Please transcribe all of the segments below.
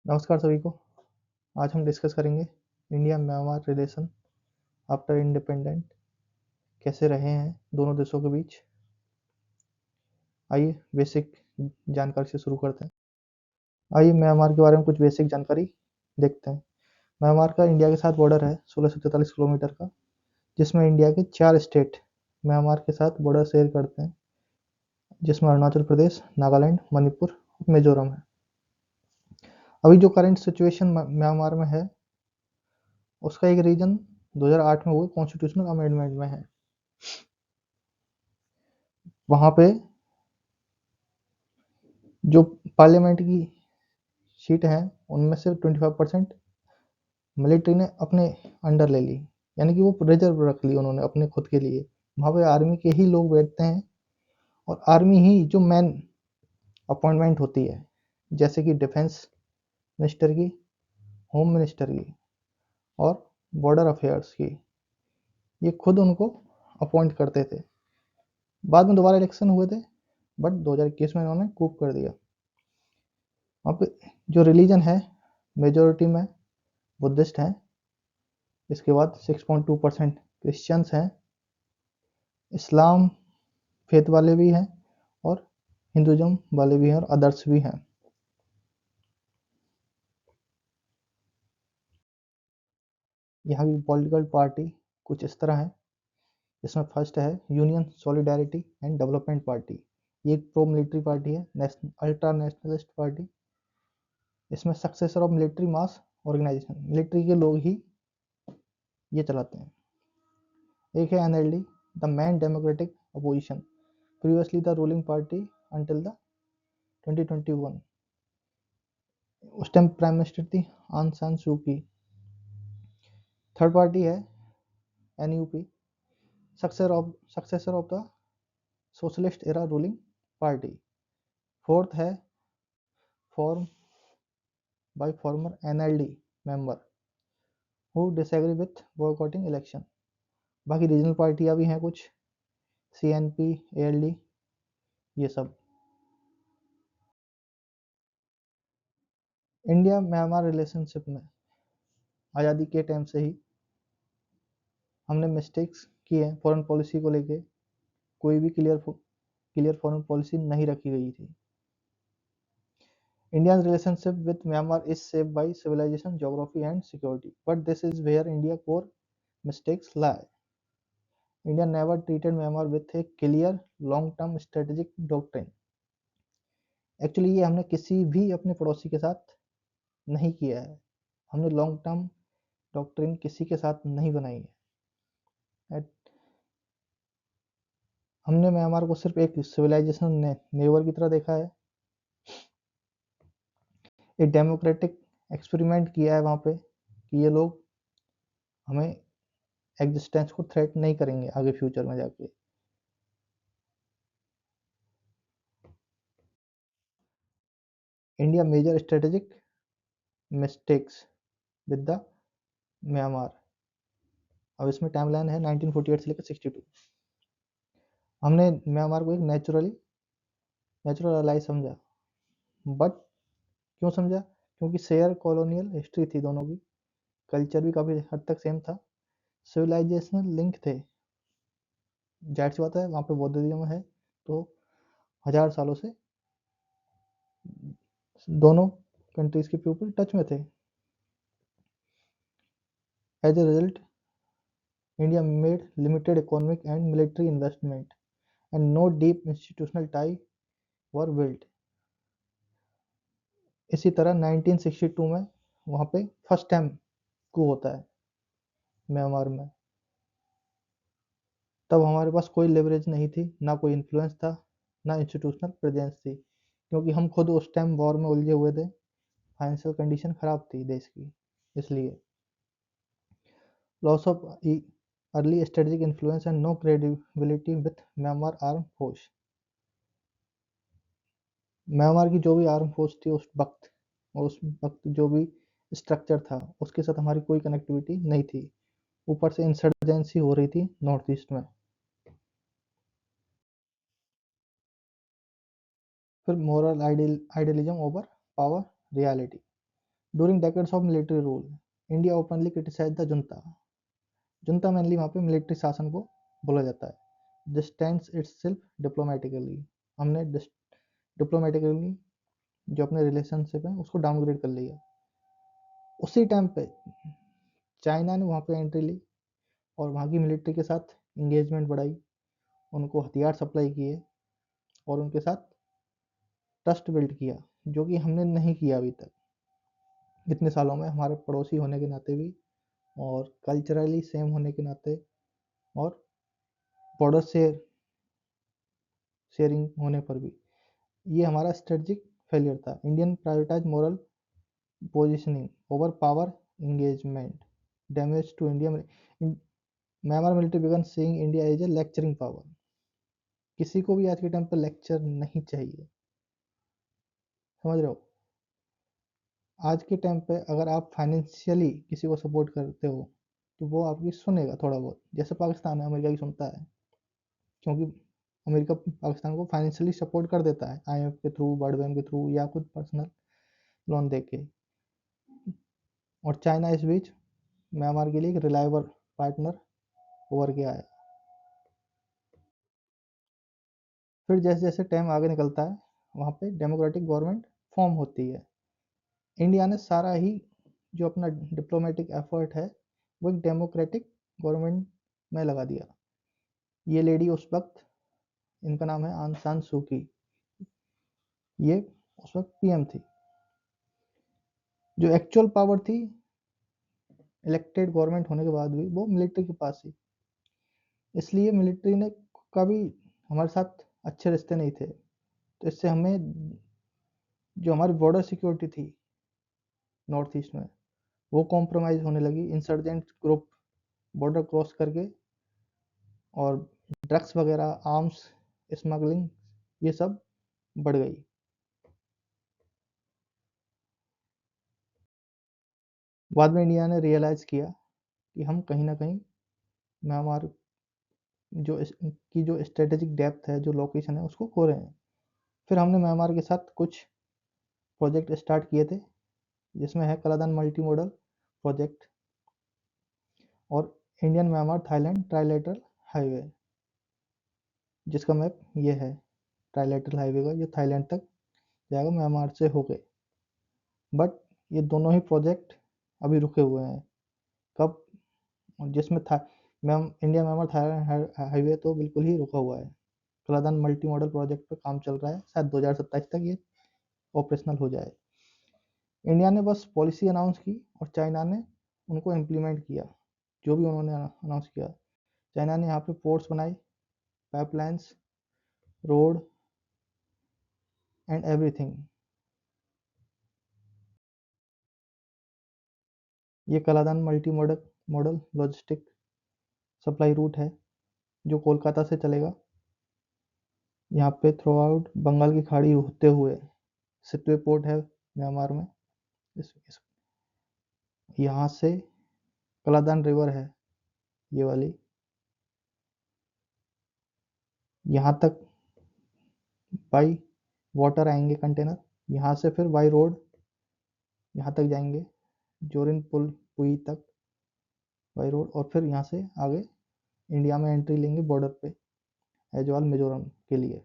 नमस्कार सभी को। आज हम डिस्कस करेंगे India Myanmar relation after independent कैसे रहे हैं दोनों देशों के बीच। आइए बेसिक जानकारी से शुरू करते हैं। आइए म्यांमार के बारे में कुछ बेसिक जानकारी देखते हैं। म्यांमार का इंडिया के साथ बॉर्डर है 1643 किलोमीटर का, जिसमें इंडिया के 4 स्टेट म्यांमार के साथ बॉर्डर शेयर करते हैं, जिसमें अरुणाचल प्रदेश, नागालैंड, मणिपुर और मिजोरम है। अभी जो करंट सिचुएशन म्यांमार में है उसका एक रीजन 2008 में हुए कॉन्स्टिट्यूशनल अमेंडमेंट में है। वहाँ पे जो पार्लियामेंट की सीट हैं उनमें से 25% मिलिट्री ने अपने अंडर ले ली, यानी कि वो रिजर्व रख ली उन्होंने अपने खुद के लिए। वहाँ पे आर्मी के ही लोग बैठते हैं और आर्मी ही जो मेन अपॉइंटमेंट होती है, जैसे कि डिफेंस मिनिस्टर की, होम मिनिस्टर की और बॉर्डर अफेयर्स की, ये खुद उनको अपॉइंट करते थे। बाद में दोबारा इलेक्शन हुए थे, बट 2021 में इन्होंने कूप कर दिया। वहाँ पे जो रिलीजन है मेजोरिटी में बुद्धिस्ट हैं, इसके बाद 6.2% क्रिश्चियंस हैं, इस्लाम फेथ वाले भी हैं और हिंदुज़म वाले भी हैं और अदर्स भी हैं। यहाँ की पॉलिटिकल पार्टी कुछ इस तरह है। इसमें फर्स्ट है union solidarity and development party. ये एक प्रो मिलिट्री पार्टी है, अल्ट्रा नेशनलिस्ट पार्टी। इसमें successor of military mass organization, military के लोग ही ये चलाते हैं। एक है NLD, the main democratic opposition, previously the ruling party until the 2021। उस टाइम प्राइम मिनिस्टर थी आंग सान सू की। थर्ड पार्टी है NUP, successor of the socialist era ruling party. Fourth है form by former NLD member who disagree with boycotting election. बाकी regional पार्टियां भी हैं कुछ, सीएनपी, एएलडी, ये सब। इंडिया म्यांमार रिलेशनशिप में आज़ादी के टाइम से ही हमने मिस्टेक्स किए हैं। फॉरेन पॉलिसी को लेके कोई भी क्लियर फॉरेन पॉलिसी नहीं रखी गई थी। India's relationship with Myanmar is shaped by civilization, geography, and security, but this is where India's core mistakes lie. India never treated Myanmar with a clear long-term strategic doctrine. Actually ये हमने किसी भी अपने पड़ोसी के साथ नहीं किया है। हमने लॉन्ग टर्म डॉक्ट्रिन किसी के साथ नहीं बनाई है। हमने म्यांमार को सिर्फ एक सिविलाइजेशन नेबर की तरह देखा है। एक डेमोक्रेटिक एक्सपेरिमेंट किया है वहाँ पे कि ये लोग हमें एग्जिस्टेंस को थ्रेट नहीं करेंगे आगे फ्यूचर में जाके। India major strategic mistakes with the Myanmar. अब इसमें टाइमलाइन है 1948 से लेकर 62। हमने म्यांमार को एक नेचुरल अलाई समझा, बट क्यों समझा? क्योंकि शेयर कॉलोनियल हिस्ट्री थी दोनों की, कल्चर भी काफ़ी हद तक सेम था, सिविलाइजेशनल लिंक थे। जाहिर सी बात है वहाँ पे बौद्धिज्म है, तो 1000 सालों से दोनों कंट्रीज के पीपल टच में थे। As a result India made limited economic and military investment and no deep institutional tie were built. इसी तरह 1962 में वहाँ पे फर्स्ट टाइम coup होता है म्यांमार में। तब हमारे पास कोई लेवरेज नहीं थी, ना कोई इन्फ्लुएंस था, ना इंस्टीट्यूशनल प्रेजेंस थी, क्योंकि हम खुद उस टाइम वॉर में उलझे हुए थे। फाइनेंशियल कंडीशन खराब थी देश की, इसलिए loss of early strategic influence and no credibility with Myanmar arm force. Myanmar की जो भी आर्म फोर्स थी उस वक्त जो भी स्ट्रक्चर था उसके साथ हमारी कोई कनेक्टिविटी नहीं थी। ऊपर से इंसर्जेंसी हो रही थी नॉर्थ ईस्ट में। फिर moral idealism over power reality. During decades of military rule, India openly criticized the junta. Junta mainly वहाँ पे मिलिट्री शासन को बोला जाता है. Distanced itself diplomatically. हमने डिप्लोमेटिकली जो अपने रिलेशनशिप है उसको डाउनग्रेड कर लिया. उसी टाइम पे चाइना ने वहाँ पे एंट्री ली और वहाँ की मिलिट्री के साथ इंगेजमेंट बढ़ाई, उनको हथियार सप्लाई किए और उनके साथ ट्रस्ट बिल्ड किया, जो कि हमने नहीं किया अभी तक इतने सालों में, हमारे पड़ोसी होने के नाते भी और कल्चरली सेम होने के नाते और बॉर्डर शेयरिंग होने पर भी. ये हमारा स्ट्रेटजिक फेलियर था. Indian prioritize moral positioning over power engagement, damage to India. Myanmar military began seeing India as a lecturing power. किसी को भी आज के टाइम पर लेक्चर नहीं चाहिए, समझ रहे हो. आज के टाइम पे अगर आप फाइनेंशियली किसी को सपोर्ट करते हो तो वो आपकी सुनेगा थोड़ा बहुत, जैसे पाकिस्तान है अमेरिका की सुनता है, क्योंकि अमेरिका पाकिस्तान को फाइनेंशियली सपोर्ट कर देता है IMF के थ्रू, वर्ल्ड बैंक के थ्रू या खुद पर्सनल लोन दे के. और चाइना इस बीच म्यांमार के लिए एक रिलायबल पार्टनर उभर के आया. फिर जैसे जैसे टाइम आगे निकलता है वहाँ पे डेमोक्रेटिक गवर्नमेंट फॉर्म होती है. इंडिया ने सारा ही जो अपना डिप्लोमेटिक एफर्ट है वो एक डेमोक्रेटिक गवर्नमेंट में लगा दिया. ये लेडी उस वक्त, इनका नाम है आंग सान सू की, ये उस वक्त PM थी. जो एक्चुअल पावर थी इलेक्टेड गवर्नमेंट होने के बाद भी वो मिलिट्री के पास ही, इसलिए मिलिट्री ने कभी हमारे साथ अच्छे रिश्ते नहीं थे. तो इससे हमें जो हमारी बॉर्डर सिक्योरिटी थी नॉर्थ ईस्ट में वो कॉम्प्रोमाइज़ होने लगी. इंसर्जेंट ग्रुप बॉर्डर क्रॉस करके और ड्रग्स वगैरह, आर्म्स स्मगलिंग, ये सब बढ़ गई. बाद में इंडिया ने रियलाइज़ किया कि हम कहीं ना कहीं म्यांमार जो स्ट्रेटेजिक डेप्थ है, जो लोकेशन है, उसको खो रहे हैं. फिर हमने म्यांमार के साथ कुछ प्रोजेक्ट स्टार्ट किए थे, जिसमें है कलादान मल्टी मॉडल प्रोजेक्ट और Indian Myanmar Thailand trilateral highway, जिसका मैप ये है. ट्राइलेटरल हाईवे का ये थाईलैंड तक जाएगा म्यांमार से होके. बट ये दोनों ही प्रोजेक्ट अभी रुके हुए हैं. कब? जिसमें था इंडिया म्यांमार थाईलैंड हाईवे तो बिल्कुल ही रुका हुआ है. कलादान मल्टी मॉडल प्रोजेक्ट पे काम चल रहा है, शायद 2027 तक ये ऑपरेशनल हो जाए. इंडिया ने बस पॉलिसी अनाउंस की और चाइना ने उनको इम्प्लीमेंट किया, जो भी उन्होंने अनाउंस किया. चाइना ने यहाँ पे पोर्ट्स बनाए, पाइपलाइंस, रोड एंड एवरीथिंग. ये Kaladan multi modal logistic supply route है जो कोलकाता से चलेगा यहाँ पे थ्रू आउट बंगाल की खाड़ी होते हुए. सितवे पोर्ट है म्यांमार में. यहाँ से कलादान रिवर है ये वाली, यहाँ तक बाई वाटर आएंगे कंटेनर, यहाँ से फिर बाई रोड यहाँ तक जाएंगे जोरिन पुई तक बाई रोड, और फिर यहाँ से आगे इंडिया में एंट्री लेंगे बॉर्डर पे एजवाल मिजोरम के लिए.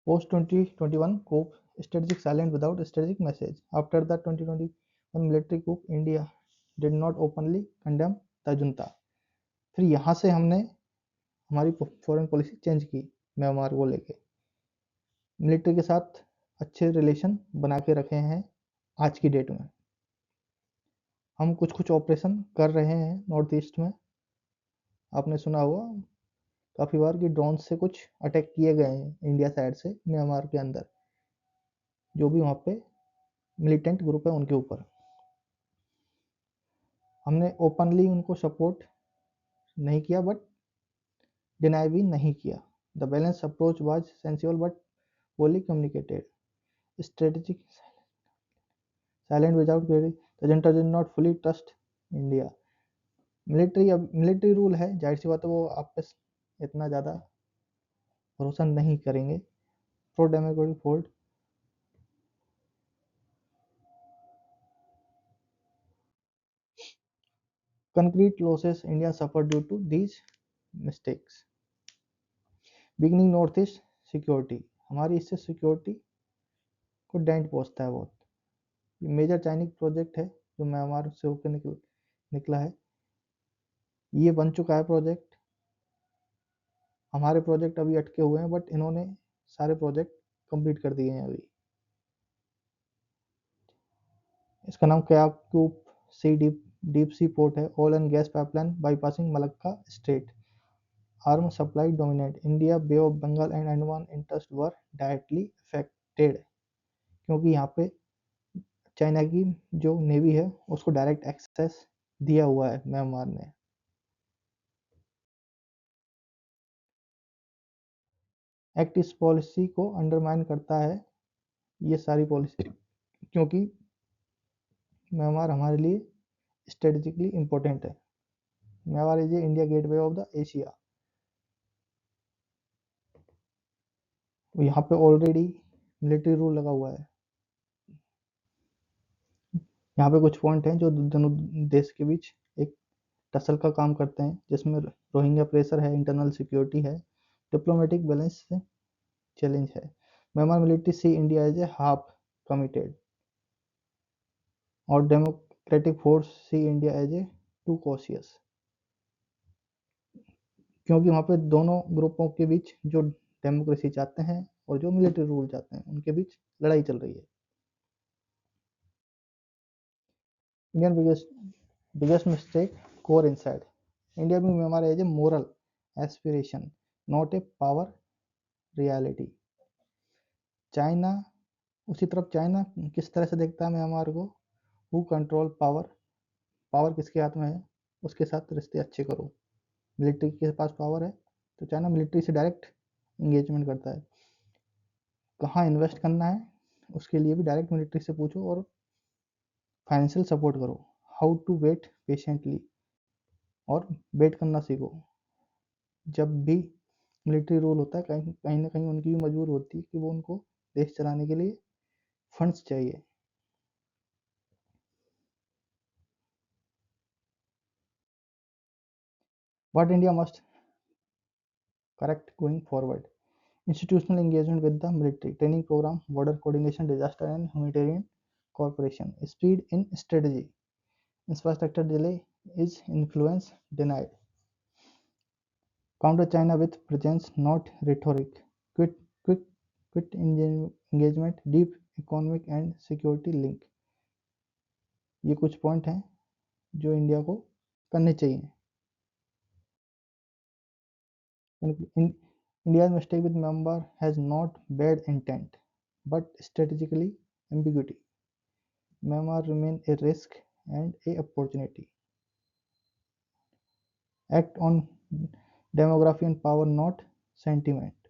Post 2021 coup, strategic silent without strategic message. After the 2021 military coup, India did not openly condemn the junta. फिर यहाँ से हमने हमारी फॉरेन पॉलिसी चेंज की म्यांमार को लेके. मिलिट्री के साथ अच्छे रिलेशन बना के रखे हैं. आज की डेट में हम कुछ कुछ ऑपरेशन कर रहे हैं नॉर्थ ईस्ट में. आपने सुना हुआ काफ़ी बार कि ड्रोन से कुछ अटैक किए गए हैं इंडिया साइड से म्यांमार के अंदर, जो भी वहाँ पे मिलिटेंट ग्रुप है उनके ऊपर. हमने ओपनली उनको सपोर्ट नहीं किया बट डिनाई भी नहीं किया. The balance approach was sensible but poorly communicated. Strategic silent without clearly. The junta did not fully trust India. Military rule है, जाहिर सी बात है वो आप पे इतना ज़्यादा भरोसा नहीं करेंगे. pro-democratic hold. Concrete losses India suffered due to these mistakes. Beginning north east security, हमारी इससे सिक्योरिटी को डेंट पहुंचता है बहुत। ये मेजर चाइनीज प्रोजेक्ट है जो म्यांमार से होकर निकला है। ये बन चुका है प्रोजेक्ट। हमारे प्रोजेक्ट अभी अटके हुए हैं, बट इन्होंने सारे प्रोजेक्ट कंप्लीट कर दिए हैं अभी। इसका नाम Kyaukphyu sea deep sea port है। Oil and gas pipeline bypassing Malacca strait. Arm supply dominate India, bay of Bengal and Andaman interest were directly affected, क्योंकि यहाँ पे चाइना की जो नेवी है उसको डायरेक्ट एक्सेस दिया हुआ है म्यांमार ने। एक्ट इस पॉलिसी को अंडरमाइन करता है, ये सारी पॉलिसी, क्योंकि म्यांमार हमारे लिए स्ट्रेटेजिकली इम्पोर्टेंट है। Myanmar is India gateway of the Asia. यहाँ पे ऑलरेडी मिलिट्री रूल लगा हुआ है। यहाँ पे कुछ पॉइंट हैं जो दोनों देश के बीच एक टसल का काम करते हैं, जिसमें रोहिंग्या प्रेशर है, इंटरनल सिक्योरिटी है, डिप्लोमेटिक बैलेंस से चैलेंज है। Myanmar military see India as a half committed और democratic force see India as a too cautious, क्योंकि वहाँ पे दोनों ग्रुपों के बीच जो डेमोक्रेसी चाहते हैं और जो मिलिट्री रूल चाहते हैं उनके बीच लड़ाई चल रही है। Indian biggest mistake core inside India में Myanmar as a moral aspiration, not a power reality. China उसी तरफ चाइना किस तरह से देखता है म्यांमार को, हु कंट्रोल पावर, पावर किसके हाथ में है उसके साथ रिश्ते अच्छे करो। मिलिट्री के पास पावर है तो चाइना मिलिट्री से डायरेक्ट इंगेजमेंट करता है। कहाँ इन्वेस्ट करना है उसके लिए भी डायरेक्ट मिलिट्री से पूछो और फाइनेंशियल सपोर्ट करो। हाउ टू वेट पेशेंटली, और वेट करना सीखो। जब भी मिलिट्री रूल होता है कहीं कहीं ना कहीं उनकी भी मजबूर होती है कि वो उनको देश चलाने के लिए फंड्स चाहिए। What India must correct going forward, institutional engagement with the military, training program, border coordination, disaster and humanitarian cooperation, speed in strategy, infrastructure delay is influence denied, counter China with presence not rhetoric, quit quick quit engagement, deep economic and security link। ये कुछ point हैं जो India को करने चाहिए। India's mistake with Myanmar has not bad intent, but strategically ambiguity. Myanmar remains a risk and a opportunity. Act on demography and power, not sentiment.